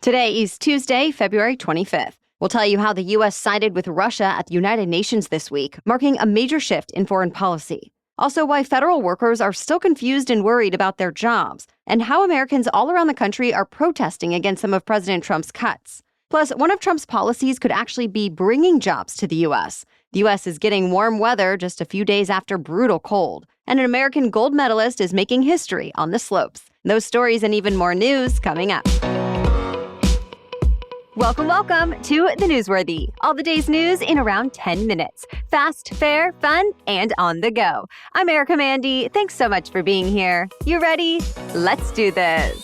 Today is Tuesday, February 25th. We'll tell you how the U.S. sided with Russia at the United Nations this week, marking a major shift in foreign policy. Also, why federal workers are still confused and worried about their jobs, and how Americans all around the country are protesting against some of President Trump's cuts. Plus, one of Trump's policies could actually be bringing jobs to the U.S. The U.S. is getting warm weather just a few days after brutal cold, and an American gold medalist is making history on the slopes. Those stories and even more news coming up. Welcome to The Newsworthy. All the day's news in around 10 minutes. Fast, fair, fun, and on the go. I'm Erica Mandy. Thanks so much for being here. You ready? Let's do this.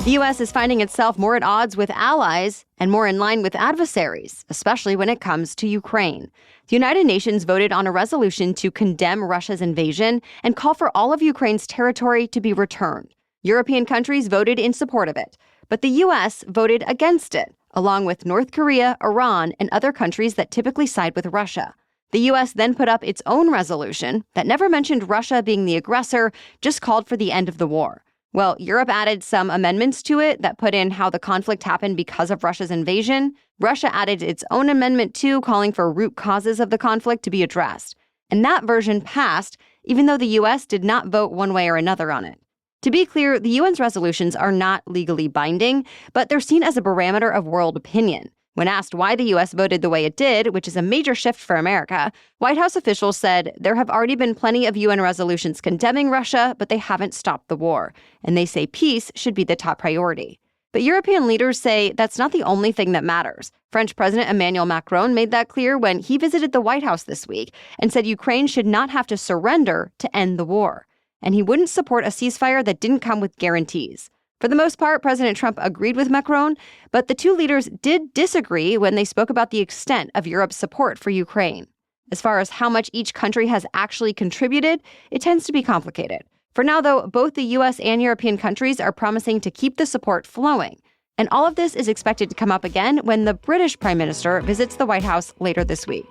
The U.S. is finding itself more at odds with allies and more in line with adversaries, especially when it comes to Ukraine. The United Nations voted on a resolution to condemn Russia's invasion and call for all of Ukraine's territory to be returned. European countries voted in support of it, but the U.S. voted against it, along with North Korea, Iran, and other countries that typically side with Russia. The U.S. then put up its own resolution that never mentioned Russia being the aggressor, just called for the end of the war. Well, Europe added some amendments to it that put in how the conflict happened because of Russia's invasion. Russia added its own amendment too, calling for root causes of the conflict to be addressed. And that version passed, even though the U.S. did not vote one way or another on it. To be clear, the UN's resolutions are not legally binding, but they're seen as a barometer of world opinion. When asked why the U.S. voted the way it did, which is a major shift for America, White House officials said there have already been plenty of UN resolutions condemning Russia, but they haven't stopped the war. And they say peace should be the top priority. But European leaders say that's not the only thing that matters. French President Emmanuel Macron made that clear when he visited the White House this week and said Ukraine should not have to surrender to end the war. And he wouldn't support a ceasefire that didn't come with guarantees. For the most part, President Trump agreed with Macron, but the two leaders did disagree when they spoke about the extent of Europe's support for Ukraine. As far as how much each country has actually contributed, it tends to be complicated. For now, though, both the U.S. and European countries are promising to keep the support flowing. And all of this is expected to come up again when the British Prime Minister visits the White House later this week.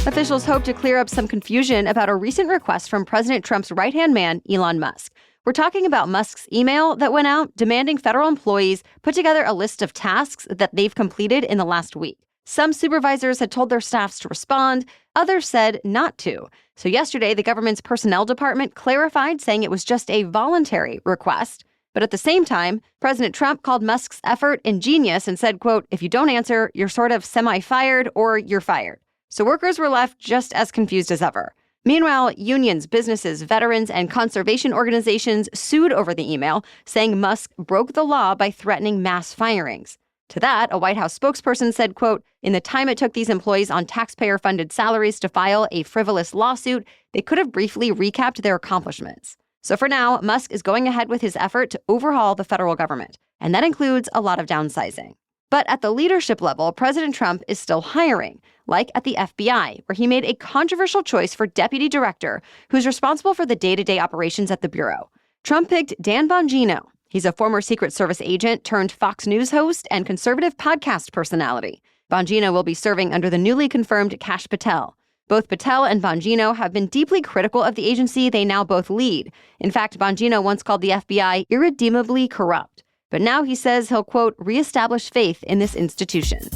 Officials hope to clear up some confusion about a recent request from President Trump's right-hand man, Elon Musk. We're talking about Musk's email that went out demanding federal employees put together a list of tasks that they've completed in the last week. Some supervisors had told their staffs to respond, others said not to. So yesterday, the government's personnel department clarified, saying it was just a voluntary request. But at the same time, President Trump called Musk's effort ingenious and said, quote, "If you don't answer, you're sort of semi-fired or you're fired." So workers were left just as confused as ever. Meanwhile, unions, businesses, veterans, and conservation organizations sued over the email, saying Musk broke the law by threatening mass firings. To that, a White House spokesperson said, quote, "In the time it took these employees on taxpayer-funded salaries to file a frivolous lawsuit, they could have briefly recapped their accomplishments." So for now, Musk is going ahead with his effort to overhaul the federal government, and that includes a lot of downsizing. But at the leadership level, President Trump is still hiring, like at the FBI, where he made a controversial choice for deputy director who's responsible for the day-to-day operations at the Bureau. Trump picked Dan Bongino. He's a former Secret Service agent turned Fox News host and conservative podcast personality. Bongino will be serving under the newly confirmed Kash Patel. Both Patel and Bongino have been deeply critical of the agency they now both lead. In fact, Bongino once called the FBI irredeemably corrupt. But now he says he'll, quote, "reestablish faith in this institution."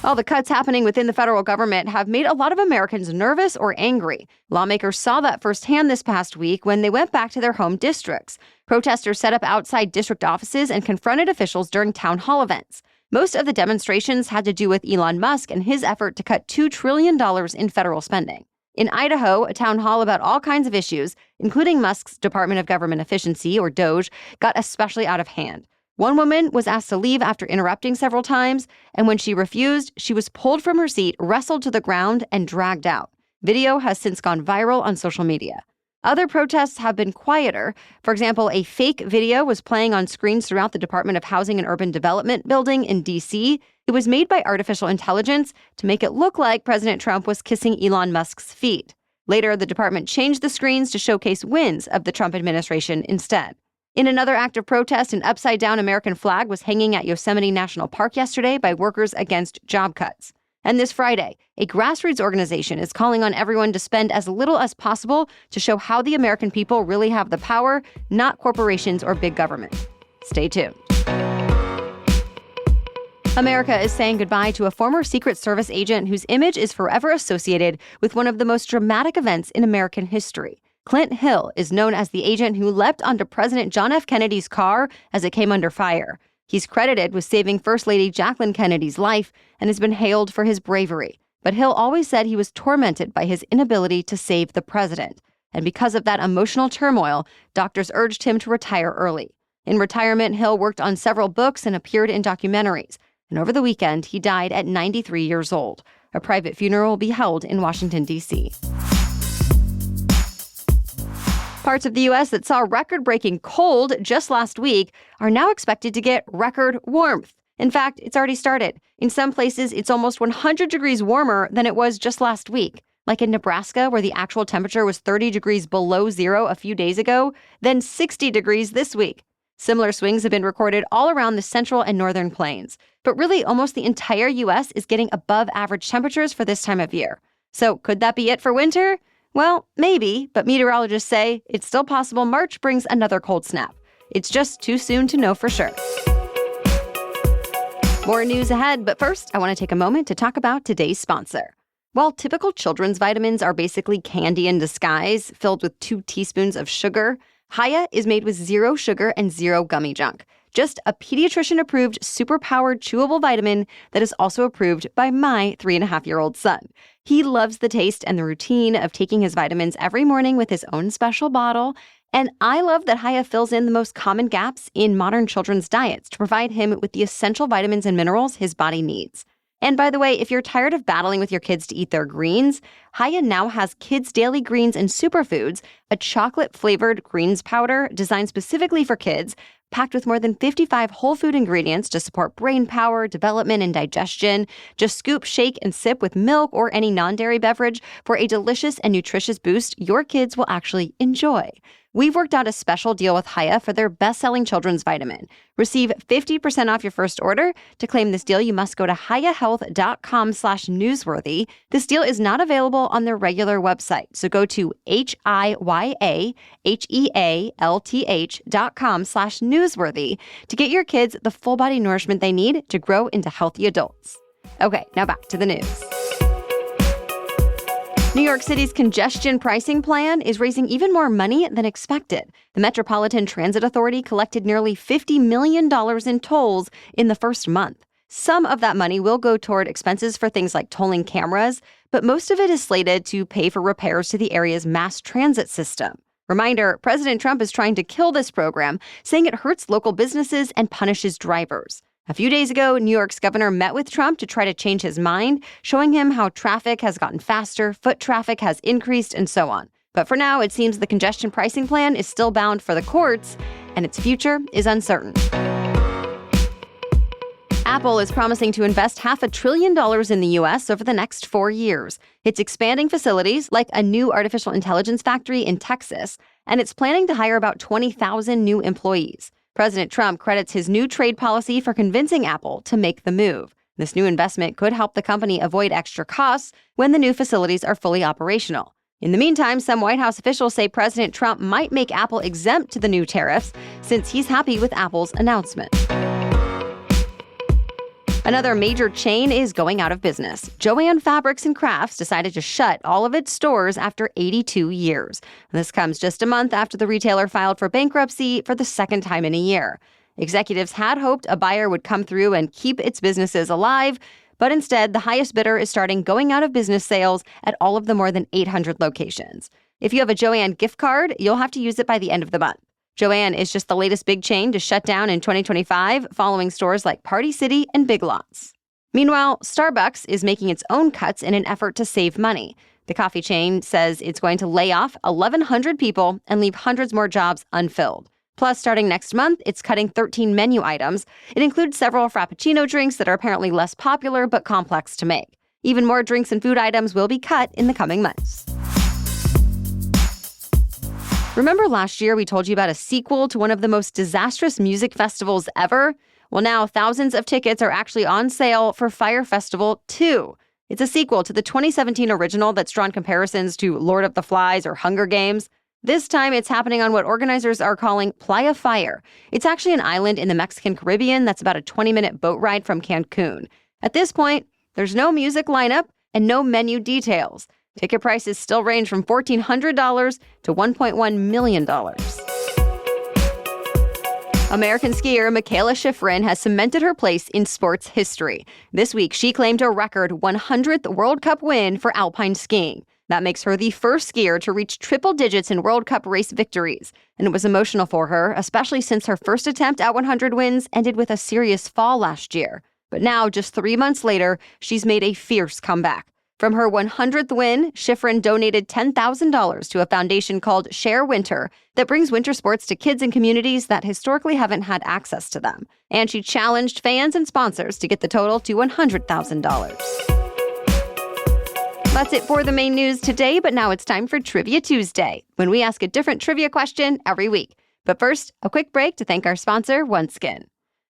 All the cuts happening within the federal government have made a lot of Americans nervous or angry. Lawmakers saw that firsthand this past week when they went back to their home districts. Protesters set up outside district offices and confronted officials during town hall events. Most of the demonstrations had to do with Elon Musk and his effort to cut $2 trillion in federal spending. In Idaho, a town hall about all kinds of issues, including Musk's Department of Government Efficiency, or DOGE, got especially out of hand. One woman was asked to leave after interrupting several times, and when she refused, she was pulled from her seat, wrestled to the ground, and dragged out. Video has since gone viral on social media. Other protests have been quieter. For example, a fake video was playing on screens throughout the Department of Housing and Urban Development building in D.C. It was made by artificial intelligence to make it look like President Trump was kissing Elon Musk's feet. Later, the department changed the screens to showcase wins of the Trump administration instead. In another act of protest, an upside-down American flag was hanging at Yosemite National Park yesterday by workers against job cuts. And this Friday, a grassroots organization is calling on everyone to spend as little as possible to show how the American people really have the power, not corporations or big government. Stay tuned. America is saying goodbye to a former Secret Service agent whose image is forever associated with one of the most dramatic events in American history. Clint Hill is known as the agent who leapt onto President John F. Kennedy's car as it came under fire. He's credited with saving First Lady Jacqueline Kennedy's life and has been hailed for his bravery. But Hill always said he was tormented by his inability to save the president. And because of that emotional turmoil, doctors urged him to retire early. In retirement, Hill worked on several books and appeared in documentaries. And over the weekend, he died at 93 years old. A private funeral will be held in Washington, D.C. Parts of the U.S. that saw record-breaking cold just last week are now expected to get record warmth. In fact, it's already started. In some places, it's almost 100 degrees warmer than it was just last week. Like in Nebraska, where the actual temperature was 30 degrees below zero a few days ago, then 60 degrees this week. Similar swings have been recorded all around the central and northern plains. But really, almost the entire U.S. is getting above average temperatures for this time of year. So could that be it for winter? Well, maybe, but meteorologists say it's still possible March brings another cold snap. It's just too soon to know for sure. More news ahead, but first, I want to take a moment to talk about today's sponsor. While typical children's vitamins are basically candy in disguise, filled with 2 teaspoons of sugar, Hiya is made with 0 sugar and 0 gummy junk. Just a pediatrician-approved, super-powered, chewable vitamin that is also approved by my 3.5-year-old son. He loves the taste and the routine of taking his vitamins every morning with his own special bottle. And I love that Hiya fills in the most common gaps in modern children's diets to provide him with the essential vitamins and minerals his body needs. And by the way, if you're tired of battling with your kids to eat their greens, Hiya now has Kids Daily Greens and Superfoods, a chocolate-flavored greens powder designed specifically for kids, packed with more than 55 whole food ingredients to support brain power, development, and digestion. Just scoop, shake, and sip with milk or any non-dairy beverage for a delicious and nutritious boost your kids will actually enjoy. We've worked out a special deal with Hiya for their best-selling children's vitamin. Receive 50% off your first order. To claim this deal, you must go to hiyahealth.com/newsworthy. This deal is not available on their regular website, so go to hiyahealth.com/newsworthy to get your kids the full-body nourishment they need to grow into healthy adults. Okay, now back to the news. New York City's congestion pricing plan is raising even more money than expected. The Metropolitan Transit Authority collected nearly $50 million in tolls in the first month. Some of that money will go toward expenses for things like tolling cameras, but most of it is slated to pay for repairs to the area's mass transit system. Reminder, President Trump is trying to kill this program, saying it hurts local businesses and punishes drivers. A few days ago, New York's governor met with Trump to try to change his mind, showing him how traffic has gotten faster, foot traffic has increased, and so on. But for now, it seems the congestion pricing plan is still bound for the courts, and its future is uncertain. Apple is promising to invest $500 billion in the U.S. over the next 4 years. It's expanding facilities like a new artificial intelligence factory in Texas, and it's planning to hire about 20,000 new employees. President Trump credits his new trade policy for convincing Apple to make the move. This new investment could help the company avoid extra costs when the new facilities are fully operational. In the meantime, some White House officials say President Trump might make Apple exempt to the new tariffs since he's happy with Apple's announcement. Another major chain is going out of business. Jo-Ann Fabrics and Crafts decided to shut all of its stores after 82 years. This comes just a month after the retailer filed for bankruptcy for the second time in a year. Executives had hoped a buyer would come through and keep its businesses alive, but instead, the highest bidder is starting going out of business sales at all of the more than 800 locations. If you have a Jo-Ann gift card, you'll have to use it by the end of the month. Jo-Ann is just the latest big chain to shut down in 2025, following stores like Party City and Big Lots. Meanwhile, Starbucks is making its own cuts in an effort to save money. The coffee chain says it's going to lay off 1,100 people and leave hundreds more jobs unfilled. Plus, starting next month, it's cutting 13 menu items. It includes several Frappuccino drinks that are apparently less popular but complex to make. Even more drinks and food items will be cut in the coming months. Remember last year we told you about a sequel to one of the most disastrous music festivals ever? Well, now thousands of tickets are actually on sale for Fyre Festival 2. It's a sequel to the 2017 original that's drawn comparisons to Lord of the Flies or Hunger Games. This time, it's happening on what organizers are calling Playa Fire. It's actually an island in the Mexican Caribbean that's about a 20-minute boat ride from Cancun. At this point, there's no music lineup and no menu details. Ticket prices still range from $1,400 to $1.1 million. American skier Mikaela Shiffrin has cemented her place in sports history. This week, she claimed a record 100th World Cup win for alpine skiing. That makes her the first skier to reach triple digits in World Cup race victories. And it was emotional for her, especially since her first attempt at 100 wins ended with a serious fall last year. But now, just 3 months later, she's made a fierce comeback. From her 100th win, Shiffrin donated $10,000 to a foundation called Share Winter that brings winter sports to kids in communities that historically haven't had access to them. And she challenged fans and sponsors to get the total to $100,000. That's it for the main news today, but now it's time for Trivia Tuesday, when we ask a different trivia question every week. But first, a quick break to thank our sponsor, OneSkin.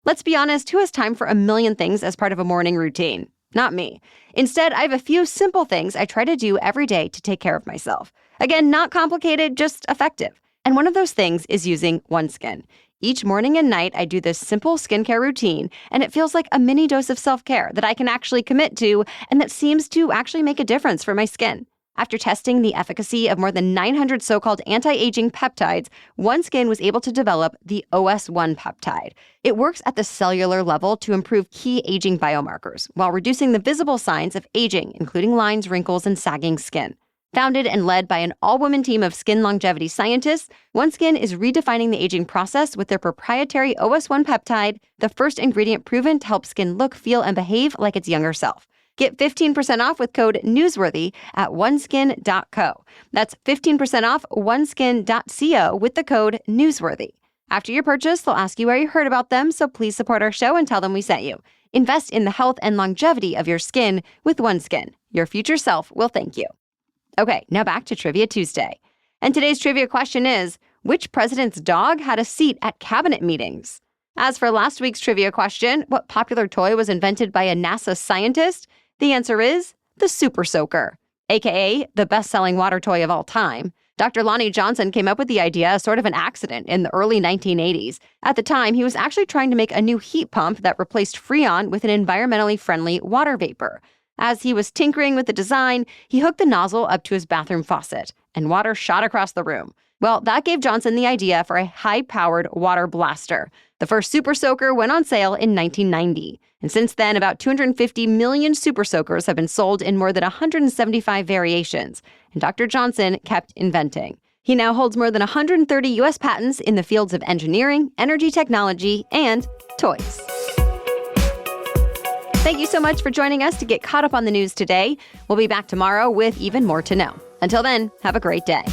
Let's be honest, who has time for a million things as part of a morning routine? Not me. Instead, I have a few simple things I try to do every day to take care of myself. Again, not complicated, just effective. And one of those things is using OneSkin. Each morning and night, I do this simple skincare routine, and it feels like a mini dose of self-care that I can actually commit to and that seems to actually make a difference for my skin. After testing the efficacy of more than 900 so-called anti-aging peptides, OneSkin was able to develop the OS1 peptide. It works at the cellular level to improve key aging biomarkers while reducing the visible signs of aging, including lines, wrinkles, and sagging skin. Founded and led by an all-woman team of skin longevity scientists, OneSkin is redefining the aging process with their proprietary OS1 peptide, the first ingredient proven to help skin look, feel, and behave like its younger self. Get 15% off with code NEWSWORTHY at oneskin.co. That's 15% off oneskin.co with the code NEWSWORTHY. After your purchase, they'll ask you where you heard about them, so please support our show and tell them we sent you. Invest in the health and longevity of your skin with OneSkin. Your future self will thank you. Okay, now back to Trivia Tuesday. And today's trivia question is, which president's dog had a seat at cabinet meetings? As for last week's trivia question, what popular toy was invented by a NASA scientist? The answer is the Super Soaker, aka the best-selling water toy of all time. Dr. Lonnie Johnson came up with the idea as sort of an accident in the early 1980s. At the time, he was actually trying to make a new heat pump that replaced Freon with an environmentally friendly water vapor. As he was tinkering with the design, he hooked the nozzle up to his bathroom faucet, and water shot across the room. Well, that gave Johnson the idea for a high-powered water blaster. The first Super Soaker went on sale in 1990. And since then, about 250 million Super Soakers have been sold in more than 175 variations. And Dr. Johnson kept inventing. He now holds more than 130 U.S. patents in the fields of engineering, energy technology, and toys. Thank you so much for joining us to get caught up on the news today. We'll be back tomorrow with even more to know. Until then, have a great day.